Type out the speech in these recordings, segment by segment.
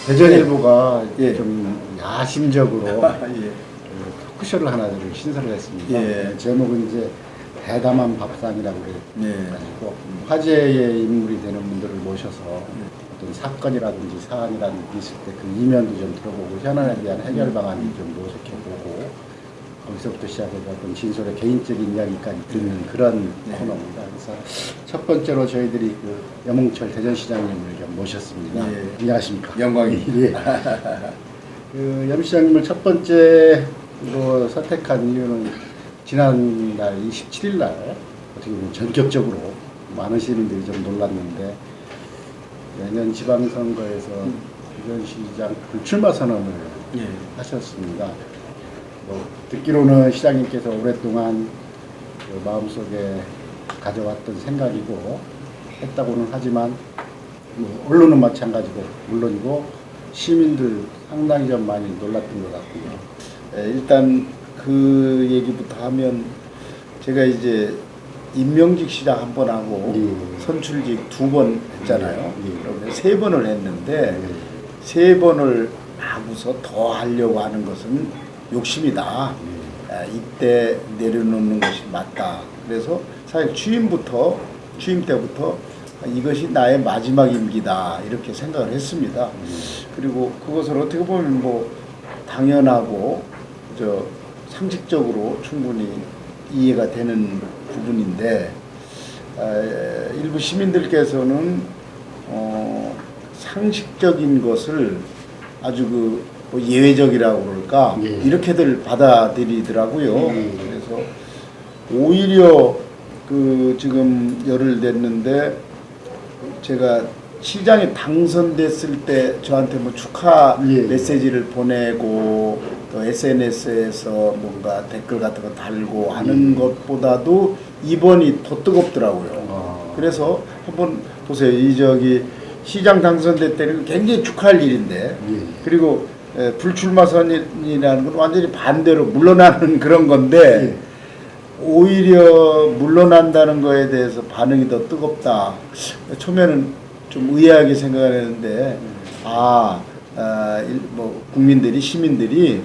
대전일보가 예. 좀 야심적으로 예. 토크쇼를 하나를 신설을 했습니다. 예. 제목은 이제 대담한 밥상이라고 예. 그래가지고 화제의 인물이 되는 분들을 모셔서 어떤 사건이라든지 사안이라든지 있을 때 그 이면도 좀 들어보고 현안에 대한 해결 방안을 좀 모색해보고 거기서부터 시작해서 어떤 진솔의 개인적인 이야기까지 듣는 그런 네. 코너입니다. 그래서 첫 번째로 저희들이 그 염홍철 대전시장님을 좀 모셨습니다. 예. 안녕하십니까? 영광입니다. 예. 그 염 시장님을 첫 번째로 선택한 이유는 지난날 27일 날 어떻게 보면 전격적으로 많은 시민들이 좀 놀랐는데 내년 지방선거에서 대전시장 불출마 선언을 예. 하셨습니다. 뭐 듣기로는 시장님께서 오랫동안 그 마음속에 가져왔던 생각이고 했다고는 하지만 뭐 언론은 마찬가지고 물론이고 시민들 상당히 좀 많이 놀랐던 것 같고요. 일단 그 얘기부터 하면 제가 이제 임명직 시작 한 번 하고 예. 선출직 2번 했잖아요. 예. 그러면 3번을 했는데 예. 3번을 하고서 더 하려고 하는 것은 욕심이다. 이때 내려놓는 것이 맞다. 그래서 사실 취임 때부터 이것이 나의 마지막 임기다 이렇게 생각을 했습니다. 그리고 그것을 어떻게 보면 뭐 당연하고 상식적으로 충분히 이해가 되는 부분인데 일부 시민들께서는 상식적인 것을 아주 뭐 예외적이라고 그럴까 예. 이렇게들 받아들이더라고요. 그래서 오히려 그 지금 열흘 됐는데 제가 시장에 당선됐을 때 저한테 뭐 축하 예. 메시지를 보내고 또 SNS에서 뭔가 댓글 같은 거 달고 하는 것보다도 이번이 더 뜨겁더라고요. 그래서 한번 보세요. 이 시장 당선될 때는 굉장히 축하할 일인데 예. 그리고 불출마 선언이라는 건 완전히 반대로 물러나는 그런 건데 오히려 물러난다는 거에 대해서 반응이 더 뜨겁다. 처음에는 좀 의아하게 생각을 했는데 뭐 국민들이 시민들이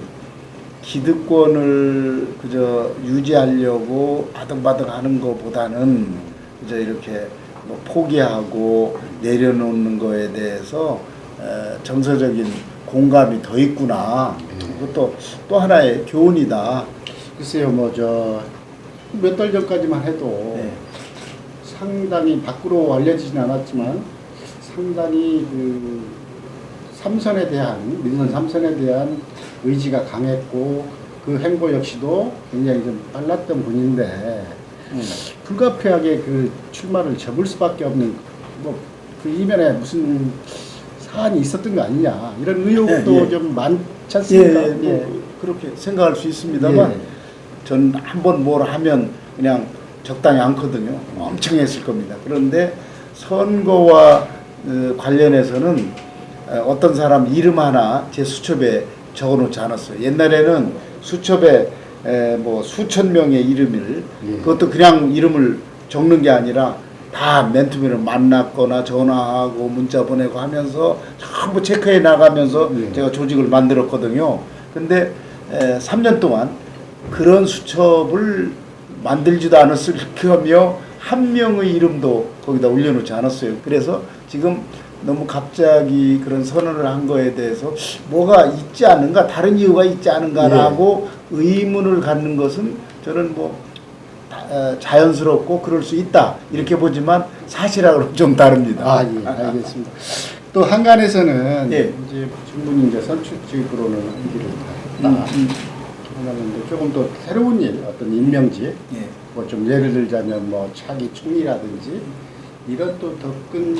기득권을 그저 유지하려고 바등바등하는 것보다는 그저 이렇게 뭐 포기하고 내려놓는 거에 대해서 정서적인 공감이 더 있구나. 그것도 또 하나의 교훈이다. 글쎄요, 뭐 몇 달 전까지만 해도 네. 상당히 밖으로 알려지진 않았지만 상당히 그 삼선에 대한 민선 삼선에 대한 의지가 강했고 그 행보 역시도 굉장히 좀 빨랐던 분인데 불가피하게 그 출마를 접을 수밖에 없는 뭐 그 이면에 무슨 사안이 있었던 거 아니냐 이런 의혹도 좀 많지 않습니까? 뭐 그렇게 생각할 수 있습니다만 전 한번 뭘 하면 그냥 적당히 않거든요. 엄청 했을 겁니다. 그런데 선거와 관련해서는 어떤 사람 이름 하나 제 수첩에 적어놓지 않았어요. 옛날에는 수첩에 뭐 수천 명의 이름을 그것도 그냥 이름을 적는 게 아니라 다 맨투맨을 만났거나 전화하고 문자 보내고 하면서 전부 체크해 나가면서 제가 조직을 만들었거든요. 근데 3년 동안 그런 수첩을 만들지도 않았을 거며 한 명의 이름도 거기다 올려놓지 않았어요. 그래서 지금 너무 갑자기 그런 선언을 한 거에 대해서 뭐가 있지 않은가, 다른 이유가 있지 않은가라고 의문을 갖는 것은 저는 뭐 자연스럽고 그럴 수 있다 이렇게 보지만 사실하고는 좀 다릅니다. 예, 알겠습니다. 또 한간에서는 예. 이제 충분히 이제 선출직으로는 얘기를 다 했다. 하는데 조금 더 새로운 일, 어떤 임명직, 뭐 좀 예를 들자면 뭐 차기 총리라든지 이런 또 더 큰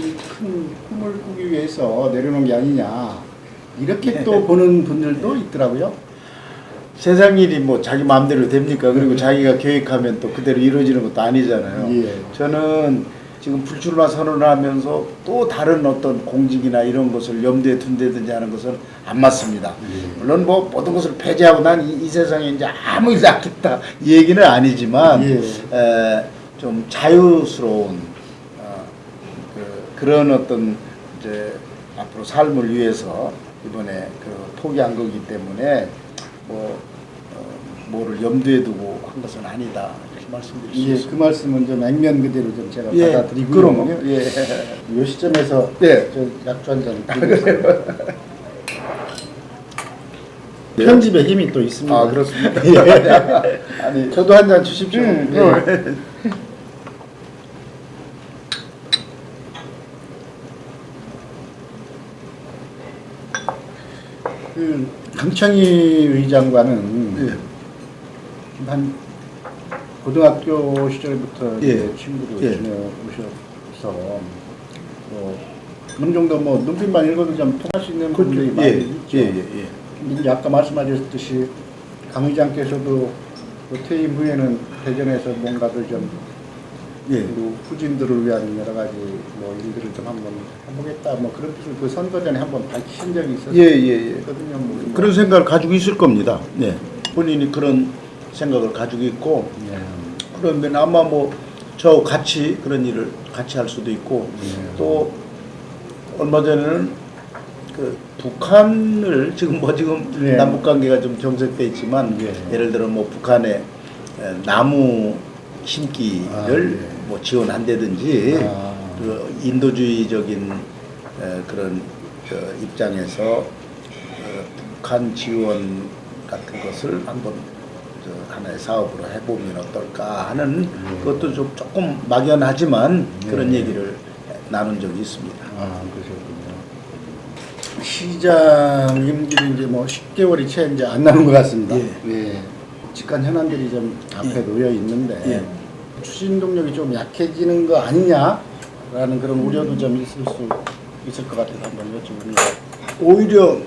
꿈을 꾸기 위해서 내려놓은 게 아니냐 이렇게 또 보는 분들도 있더라고요. 세상 일이 뭐 자기 마음대로 됩니까? 그리고 자기가 계획하면 또 그대로 이루어지는 것도 아니잖아요. 저는 지금 불출마 선언을 하면서 또 다른 어떤 공직이나 이런 것을 염두에 둔다든지 하는 것은 안 맞습니다. 물론 뭐 모든 것을 배제하고 난 이 세상에 이제 아무 일도 않겠다 이 얘기는 아니지만 좀 자유스러운 그런 어떤 이제 앞으로 삶을 위해서 이번에 포기한 거기 때문에 뭐를 염두에 두고 한 것은 아니다 이렇게 말씀드릴 수 예, 있습니다. 그 말씀은 좀 액면 그대로 좀 제가 예, 받아들이고요. 그럼요. 예. 이 시점에서 예. 저 약주 한잔 드리겠습니다. 편집에 힘이 또 있습니다. 아, 그렇습니까? 예. 아니, 저도 한 잔 주십시오. 예. 그 강창희 의장과는 예. 한 고등학교 시절부터 예. 이제 친구로 예. 지내오셔서 어느 정도 뭐 눈빛만 읽어도 좀 통할 수 있는 부분들이 많이 있죠. 예. 근데 이제 아까 말씀하셨듯이 강 의장께서도 그 퇴임 후에는 대전에서 뭔가를 좀 예. 그리고 후진들을 위한 여러 가지 뭐 일들을 좀 한번 해보겠다 뭐 그런 뜻을 그 선거 전에 한번 밝히신 적이 있었거든요. 예. 그런 생각을 가지고 있을 겁니다. 네. 본인이 그런 생각을 가지고 있고 예. 그러면 아마 뭐 저 같이 그런 일을 같이 할 수도 있고 또 얼마 전에는 그 북한을 지금 예. 남북 관계가 좀 정색돼 있지만 예. 예를 들어 뭐 북한의 나무 심기를 뭐 지원한다든지 그 인도주의적인 그런 입장에서 북한 지원 같은 것을 한번 하나의 사업으로 해보면 어떨까 하는 그것도 조금 막연하지만 그런 얘기를 나눈 적이 있습니다. 아, 그러셨군요. 시장 임기도 이제 뭐 10개월이 채 이제 안 남은 것 같습니다. 예. 직관 현안들이 좀 앞에 놓여 있는데 추진 동력이 좀 약해지는 거 아니냐라는 그런 우려도 좀 있을 것 같아서 한번 여쭤봅니다. 오히려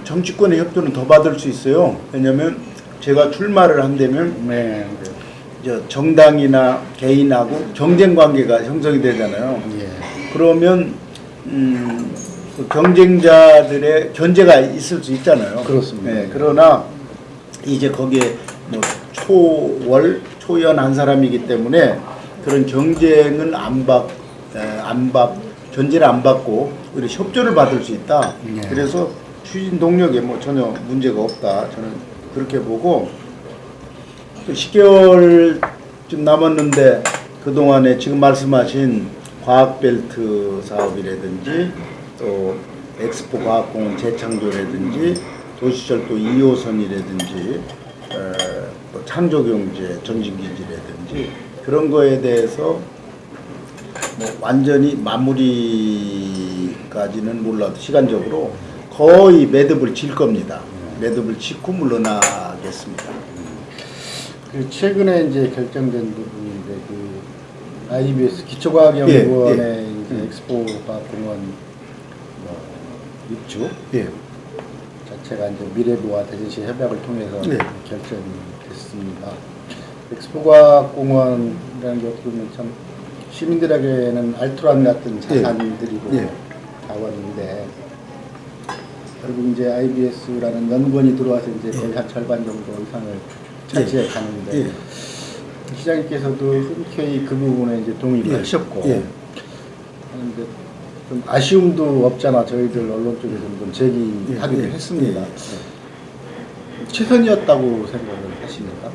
정치권의 협조는 더 받을 수 있어요. 왜냐하면 제가 출마를 한다면 네. 정당이나 개인하고 경쟁 관계가 형성이 되잖아요. 예. 그러면 그 경쟁자들의 견제가 있을 수 있잖아요. 그렇습니다. 네, 그러나 이제 거기에 뭐 초연한 사람이기 때문에 그런 경쟁은 견제를 안 받고 오히려 협조를 받을 수 있다. 네. 그래서 추진 동력에 뭐 전혀 문제가 없다. 저는 그렇게 보고 10개월쯤 남았는데 그동안에 지금 말씀하신 과학벨트 사업이라든지 또 엑스포 과학공원 재창조라든지 도시철도 2호선이라든지 또 창조경제 전진기지라든지 그런 거에 대해서 뭐 완전히 마무리까지는 몰라도 시간적으로 거의 매듭을 질 겁니다. 매듭을 짓고 물러나겠습니다. 그 최근에 이제 결정된 부분인데 그 IBS 기초과학연구원의 이제 엑스포 과학공원 입주 자체가 이제 미래부와 대전시 협약을 통해서 결정이 됐습니다. 엑스포 과학공원이라는 게 어떻게 보면 참 시민들에게는 알토란 같은 자산들이고 자원인데 그리고 이제 IBS라는 연구원이 들어와서 이제 거의 한 절반 정도 이상을 차지해 가는데 시장님께서도 흔쾌히 그 부분에 이제 동의를 하셨고 하는데 좀 아쉬움도 없잖아 저희들 언론 쪽에서는 좀 제기하기도 했습니다. 최선이었다고 생각을 하십니까?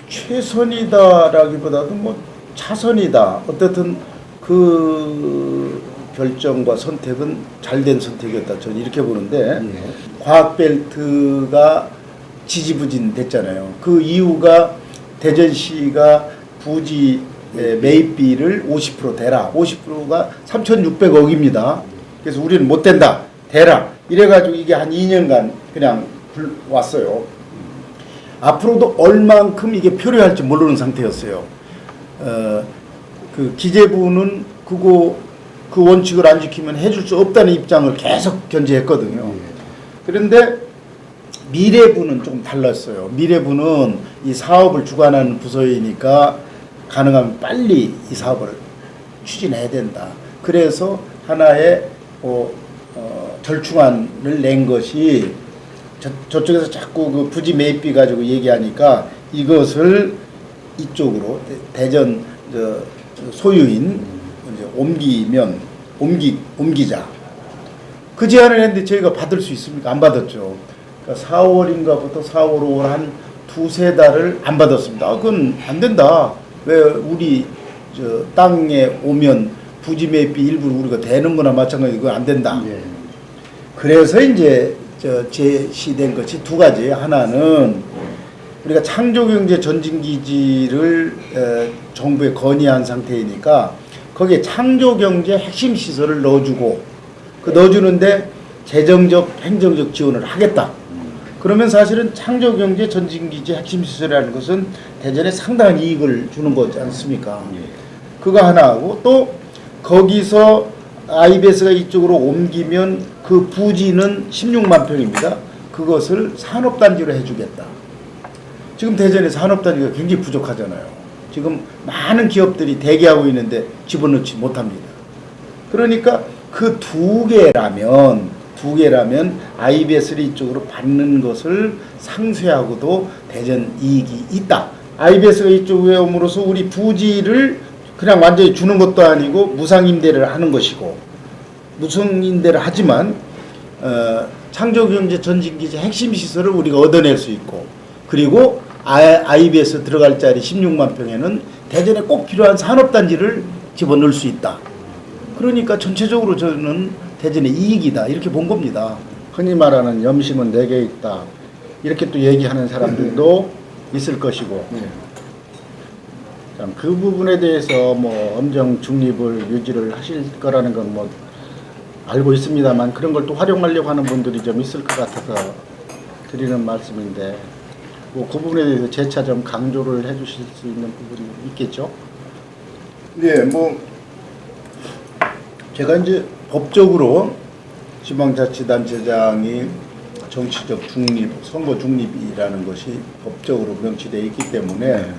최선이다라기보다도 뭐 차선이다. 어쨌든 그 결정과 선택은 잘된 선택이었다. 저는 이렇게 보는데 과학벨트가 지지부진 됐잖아요. 그 이유가 대전시가 부지 매입비를 50% 대라. 50%가 3,600억입니다. 그래서 우리는 못 된다. 대라. 이래가지고 이게 한 2년간 그냥 왔어요. 앞으로도 얼만큼 이게 필요할지 모르는 상태였어요. 그 기재부는 그 원칙을 안 지키면 해줄 수 없다는 입장을 계속 견지했거든요. 그런데 미래부는 좀 달랐어요. 미래부는 이 사업을 주관하는 부서이니까 가능하면 빨리 이 사업을 추진해야 된다. 그래서 하나의 절충안을 낸 것이 저쪽에서 자꾸 그 부지 매입비 가지고 얘기하니까 이것을 이쪽으로 대전 소유인 이제 옮기자. 그 제안을 했는데 저희가 받을 수 있습니까? 안 받았죠. 그러니까 4월인가부터 4월, 5월 한 두세 달을 안 받았습니다. 아, 그건 안 된다. 왜 우리 저 땅에 오면 부지 매입비 일부를 우리가 대는 거나 마찬가지고 그건 안 된다. 예. 그래서 이제 제시된 것이 두 가지. 하나는 우리가 창조경제 전진기지를 정부에 건의한 상태이니까 거기에 창조경제 핵심 시설을 넣어주고 그 넣어주는데 재정적, 행정적 지원을 하겠다. 그러면 사실은 창조경제 전진기지 핵심 시설이라는 것은 대전에 상당한 이익을 주는 거지 않습니까? 그거 하나 하고 또 거기서 IBS가 이쪽으로 옮기면 그 부지는 16만 평입니다. 그것을 산업단지로 해주겠다. 지금 대전에 산업단지가 굉장히 부족하잖아요. 지금 많은 기업들이 대기하고 있는데 집어넣지 못합니다. 그러니까 그 두 개라면 IBS를 이쪽으로 받는 것을 상쇄하고도 대전 이익이 있다. IBS가 이쪽에 옴으로써 우리 부지를 그냥 완전히 주는 것도 아니고 무상임대를 하는 것이고 무상임대를 하지만 창조경제 전진기지 핵심 시설을 우리가 얻어낼 수 있고 그리고 IBS 들어갈 자리 16만 평에는 대전에 꼭 필요한 산업단지를 집어넣을 수 있다. 그러니까 전체적으로 저는 대전의 이익이다 이렇게 본 겁니다. 흔히 말하는 염심은 내게 있다. 이렇게 또 얘기하는 사람들도 있을 것이고 참 그 부분에 대해서 뭐 엄정 중립을 유지를 하실 거라는 건 뭐 알고 있습니다만 그런 걸 또 활용하려고 하는 분들이 좀 있을 것 같아서 드리는 말씀인데 뭐 그 부분에 대해서 재차 좀 강조를 해주실 수 있는 부분이 있겠죠? 네, 뭐 제가 이제 법적으로 지방자치단체장이 정치적 중립, 선거 중립이라는 것이 법적으로 명시되어 있기 때문에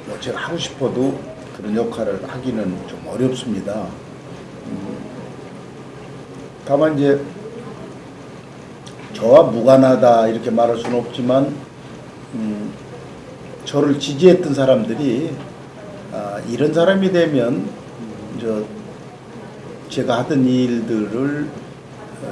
뭐 제가 하고 싶어도 그런 역할을 하기는 좀 어렵습니다. 다만 이제 저와 무관하다 이렇게 말할 수는 없지만 저를 지지했던 사람들이 이런 사람이 되면 제가 하던 일들을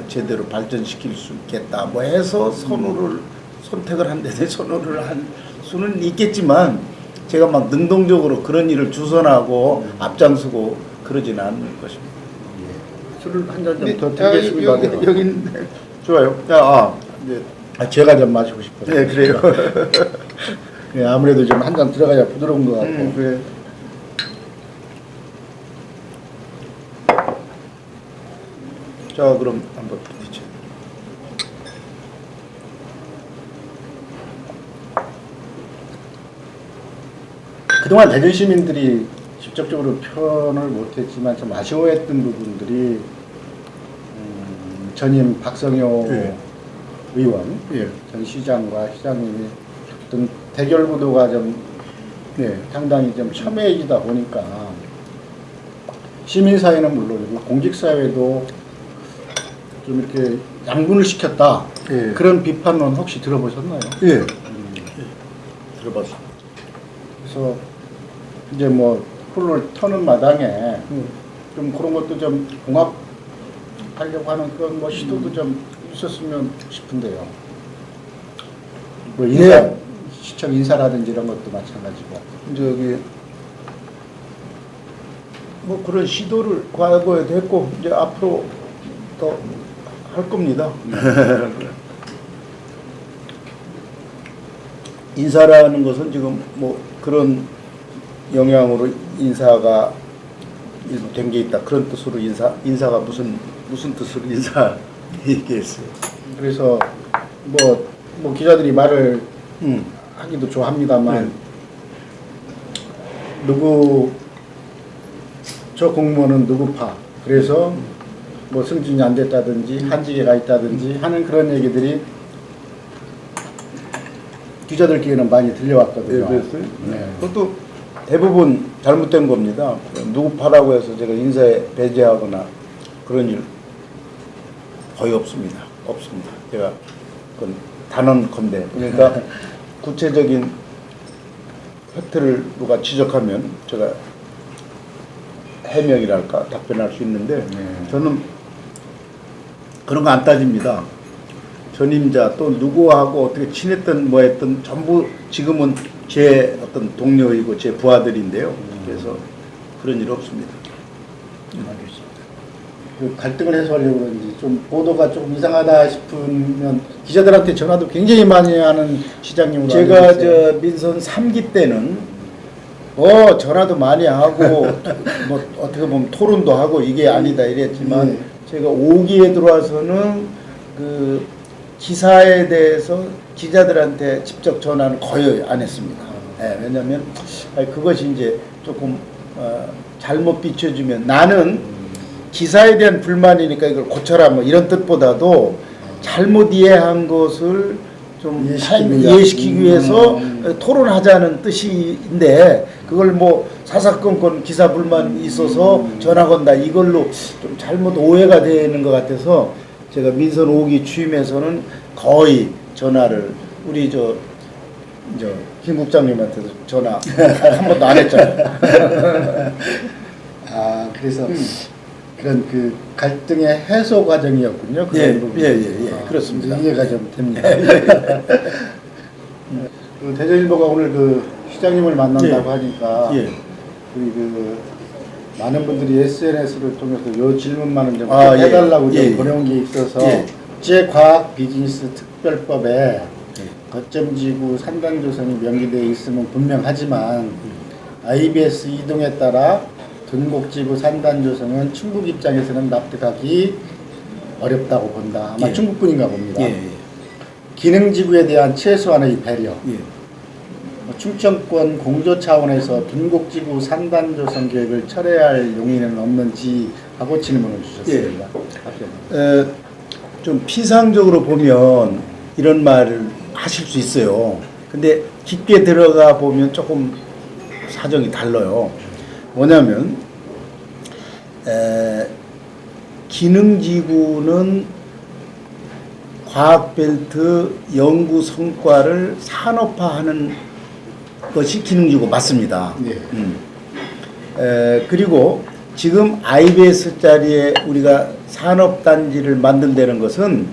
제대로 발전시킬 수 있겠다 뭐 해서 선택을 한데 선호를 할 수는 있겠지만 제가 막 능동적으로 그런 일을 주선하고 앞장서고 그러지는 않을 것입니다. 술을 한 잔 좀 더 네, 드리겠습니다. 여기 있네. 좋아요. 네. 제가 좀 마시고 싶어요. 네, 그래요. 네, 아무래도 좀 한 잔 들어가야 부드러운 것 같고. 그래. 자, 그럼 한번 부딪혀. 그동안 대전 시민들이 직접적으로 표현을 못했지만 좀 아쉬워했던 부분들이 전임 박성효 예. 의원, 예. 전 시장과 시장님이 어떤 대결 구도가 좀 상당히 좀 첨예해지다 보니까 시민사회는 물론이고 공직사회도 좀 이렇게 양분을 시켰다. 예. 그런 비판론 혹시 들어보셨나요? 예. 들어봤어. 그래서 이제 뭐 풀을 터는 마당에 좀 그런 것도 좀 봉합하려고 하는 그런 뭐 시도도 좀 있었으면 싶은데요. 뭐 인사, 시청 인사라든지 이런 것도 마찬가지고. 저기 뭐 그런 시도를 과거에도 했고 이제 앞으로 더 할 겁니다. 인사라는 것은 지금 뭐 그런 영향으로 인사가 일부 된 게 있다. 그런 뜻으로 인사가 무슨 뜻으로 인사 얘기했어요. 그래서 뭐 기자들이 말을 하기도 좋아합니다만 누구 저 공무원은 누구파 그래서 뭐 승진이 안 됐다든지 한직에 가 있다든지 하는 그런 얘기들이 기자들끼리는 많이 들려왔거든요. 그랬어요? 네. 그것도 대부분 잘못된 겁니다. 누구 파라고 해서 제가 인사에 배제하거나 그런 일 거의 없습니다. 없습니다. 제가 그건 단언컨대. 그러니까 구체적인 팩트를 누가 지적하면 제가 해명이랄까 답변할 수 있는데 저는 그런 거 안 따집니다. 전임자 또 누구하고 어떻게 친했던 뭐 했던 전부 지금은 제 어떤 동료이고 제 부하들인데요. 그래서 그런 일 없습니다. 그 갈등을 해소하려고 그런지 좀 보도가 조금 이상하다 싶으면 기자들한테 전화도 굉장히 많이 하는 시장님으로 제가 알고 있어요. 저 민선 3기 때는 전화도 많이 하고 뭐 어떻게 보면 토론도 하고 이게 아니다 이랬지만 네. 제가 5기에 들어와서는 그 기사에 대해서 기자들한테 직접 전화는 거의 안 했습니다. 예, 왜냐하면 그것이 이제 조금 잘못 비춰주면 나는 기사에 대한 불만이니까 이걸 고쳐라 뭐 이런 뜻보다도 잘못 이해한 것을 좀 이해시키기 위해서 토론하자는 뜻인데 그걸 뭐 사사건건 기사 불만 있어서 전화 건다 이걸로 좀 잘못 오해가 되는 것 같아서 제가 민선 5기 취임해서는 거의 전화를 우리 김 국장님한테도 전화 한 번도 안 했잖아요. 아 그래서 그런 그 갈등의 해소 과정이었군요. 그런 부분이. 그렇습니다. 이해가 좀 됩니다. 그 대전일보가 오늘 그 시장님을 만난다고 하니까 우리 그 많은 분들이 SNS를 통해서 요 질문만은 좀 해달라고 좀 보내온 게 있어서 국제과학 비즈니스 특별법에 거점지구 산단조선이 명기되어 있으면 분명하지만 IBS 이동에 따라 둔곡지구 산단조성은 충북 입장에서는 납득하기 어렵다고 본다. 아마 충북분인가 봅니다. 기능지구에 대한 최소한의 배려. 충청권 공조 차원에서 둔곡지구 산단조성 계획을 철회할 용의는 없는지 하고 질문을 주셨습니다. 좀 피상적으로 보면 이런 말을 하실 수 있어요. 근데 깊게 들어가 보면 조금 사정이 달라요. 뭐냐면 기능지구는 과학벨트 연구 성과를 산업화하는 것이 기능지구 맞습니다. 그리고 지금 IBS 자리에 우리가 산업단지를 만든다는 것은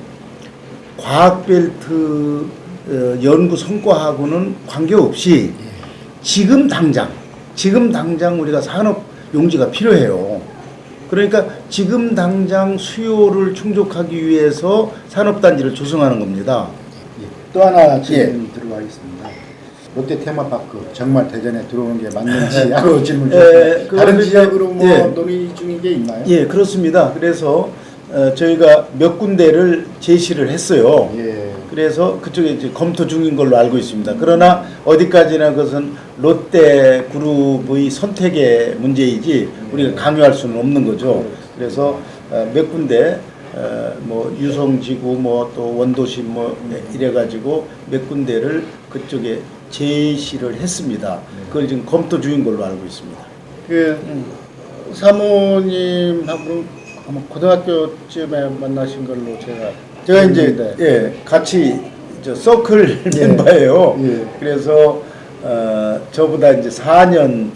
과학벨트 연구 성과하고는 관계없이 지금 당장 우리가 산업 용지가 필요해요. 그러니까 지금 당장 수요를 충족하기 위해서 산업단지를 조성하는 겁니다. 또 하나 질문 들어가 있습니다. 롯데 테마파크 정말 대전에 들어오는 게 맞는지 하고 질문 주셨습니다. 다른 지역으로 뭐 논의 중인 게 있나요? 예, 그렇습니다. 그래서 저희가 몇 군데를 제시를 했어요. 그래서 그쪽에 이제 검토 중인 걸로 알고 있습니다. 그러나 어디까지나 그것은 롯데 그룹의 선택의 문제이지 우리가 강요할 수는 없는 거죠. 그래서 몇 군데 뭐 유성지구 뭐 또 원도심 뭐 이래가지고 몇 군데를 그쪽에 제시를 했습니다. 그걸 지금 검토 중인 걸로 알고 있습니다. 그 사모님하고 아마 고등학교쯤에 만나신 걸로 제가 이제 같이 서클 멤버예요. 그래서 저보다 이제 4년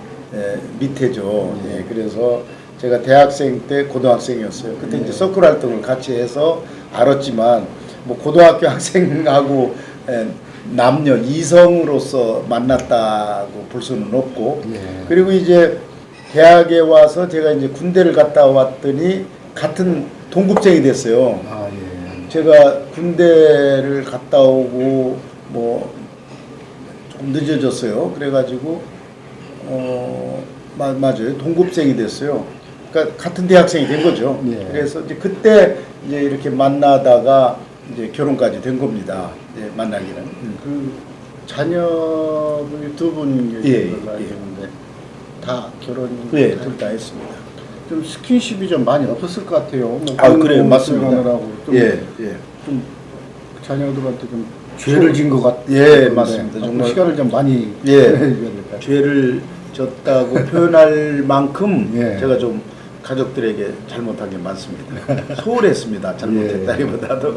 밑에죠. 그래서 제가 대학생 때 고등학생이었어요. 그때 이제 서클 활동을 같이 해서 알았지만 뭐 고등학교 학생하고 남녀 이성으로서 만났다고 볼 수는 없고 그리고 이제 대학에 와서 제가 이제 군대를 갔다 왔더니 같은 동급생이 됐어요. 제가 군대를 갔다 오고 뭐 좀 늦어졌어요. 그래가지고 맞아요. 동급생이 됐어요. 그러니까 같은 대학생이 된 거죠. 그래서 이제 그때 이제 이렇게 만나다가 이제 결혼까지 된 겁니다. 만나기는. 그 자녀분이 두 분 계신 걸로 알고 있는데 다 결혼 둘 다 했습니다. 좀 스킨십이 좀 많이 없었을 것 같아요. 뭐 그래요, 맞습니다. 좀 자녀들한테 좀 죄를 진 것 같아요. 맞습니다. 정말 시간을 좀 많이 죄를 졌다고 표현할 만큼 제가 좀 가족들에게 잘못한 게 많습니다. 소홀했습니다. 잘못했다기보다도.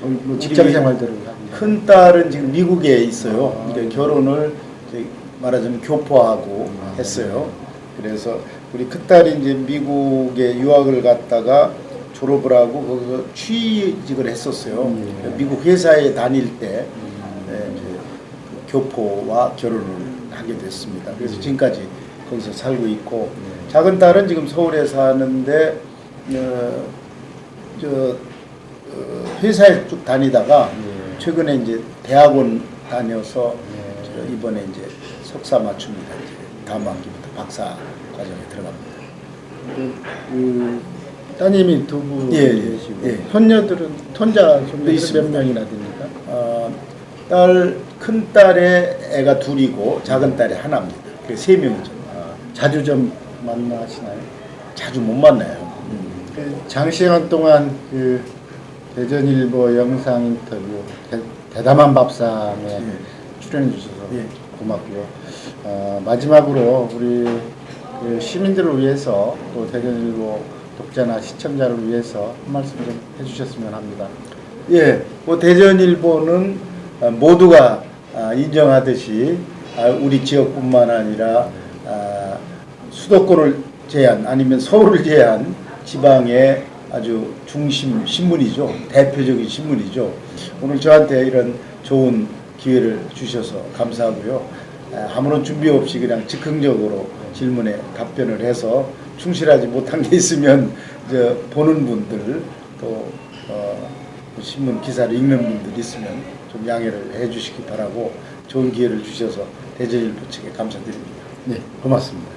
뭐 직장 생활대로 큰 딸은 지금 미국에 있어요. 그러니까 결혼을 말하자면 교포하고 했어요. 그래서 우리 큰 딸이 이제 미국에 유학을 갔다가 졸업을 하고 거기서 취직을 했었어요. 예. 미국 회사에 다닐 때 이제 그 교포와 결혼을 하게 됐습니다. 그래서 지금까지 거기서 살고 있고 작은 딸은 지금 서울에 사는데 회사에 쭉 다니다가 최근에 이제 대학원 다녀서 저 이번에 이제 석사 맞춥니다. 이제 다음 학기부터 박사 과정에 들어갑니다. 그 따님이 두 분 예, 계시고 예. 손녀들은 손자들 있습니다. 몇 명이나 됩니까? 큰 딸의 애가 둘이고 작은 딸이 하나입니다. 그래서 세 명이죠. 자주 좀 만나시나요? 자주 못 만나요. 그 장시간 동안 그 대전일보 영상 인터뷰 대담한 밥상에 출연해 주셔서 예. 고맙고요. 마지막으로 우리 그 시민들을 위해서 또 대전일보 독자나 시청자를 위해서 한 말씀 좀 해주셨으면 합니다. 예, 뭐 대전일보는 모두가 인정하듯이 우리 지역뿐만 아니라 수도권을 제한 아니면 서울을 제한 지방의 아주 중심 신문이죠. 대표적인 신문이죠. 오늘 저한테 이런 좋은 기회를 주셔서 감사하고요. 아무런 준비 없이 그냥 즉흥적으로 질문에 답변을 해서 충실하지 못한 게 있으면 이제 보는 분들 또 신문 기사를 읽는 분들 있으면 좀 양해를 해주시기 바라고 좋은 기회를 주셔서 대전일보 측에 감사드립니다. 네, 고맙습니다.